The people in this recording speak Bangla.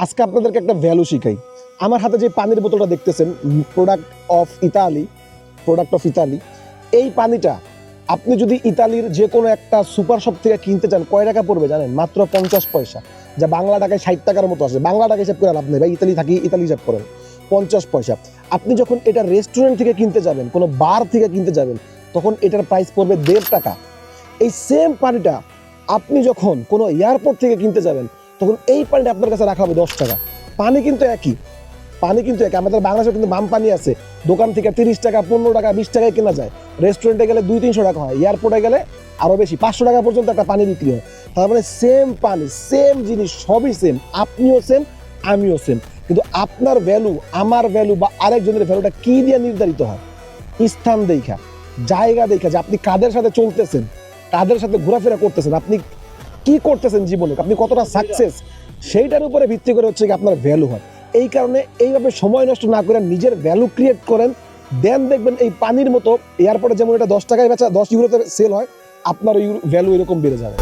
আজকে আপনাদেরকে একটা ভ্যালু শিখাই। আমার হাতে যে পানির বোতলটা দেখতেছেন, প্রোডাক্ট অফ ইতালি, এই পানিটা আপনি যদি ইতালির যে কোনো একটা সুপার শপ থেকে কিনতে চান কয় টাকা পড়বে জানেন? মাত্র 50 পয়সা, যা বাংলা টাকায় 60 টাকার মতো আছে। বাংলা টাকা হিসাব করে লাভ নেই ভাই, ইতালি থাকি, ইতালি হিসাব করেন। 50 পয়সা। আপনি যখন এটা রেস্টুরেন্ট থেকে কিনতে যাবেন, কোনো বার থেকে কিনতে যাবেন, তখন এটার প্রাইস পড়বে 1.5 টাকা। এই সেম পানিটা আপনি যখন কোনো এয়ারপোর্ট থেকে কিনতে যাবেন, তখন এই পানিটা আপনার কাছে রাখা হবে 10 টাকা। পানি কিন্তু একই, আমাদের বাংলাদেশে কিন্তু বাম পানি আছে, দোকান থেকে 30 টাকা, 15 টাকা, 20 টাকায় কেনা যায়। রেস্টুরেন্টে গেলে 200-300 টাকা হয়, এয়ারপোর্টে গেলে আরো বেশি, 500 টাকা পর্যন্ত একটা পানি বিক্রি হয়। তার মানে সেম পানি, সেম জিনিস, সবই সেম, আপনিও সেম, আমিও সেম। কিন্তু আপনার ভ্যালু, আমার ভ্যালু বা আরেকজনের ভ্যালুটা কি দিয়ে নির্ধারিত হয়? স্থান দেখা, জায়গা দেখা, যে আপনি কাদের সাথে চলতেছেন, কাদের সাথে ঘোরাফেরা করতেছেন, আপনি কি করতেছেন জীবনে, আপনি কতটা সাকসেস, সেইটার উপরে ভিত্তি করে হচ্ছে কি আপনার ভ্যালু হয়। এই কারণে এইভাবে সময় নষ্ট না করে নিজের ভ্যালু ক্রিয়েট করেন, দেন দেখবেন এই পানির মতো এয়ারপোর্টে যেমন এটা 10 টাকায় বেচা, 10 ইউরোতে সেল হয়, আপনার ভ্যালু এরকম বেড়ে যাবে।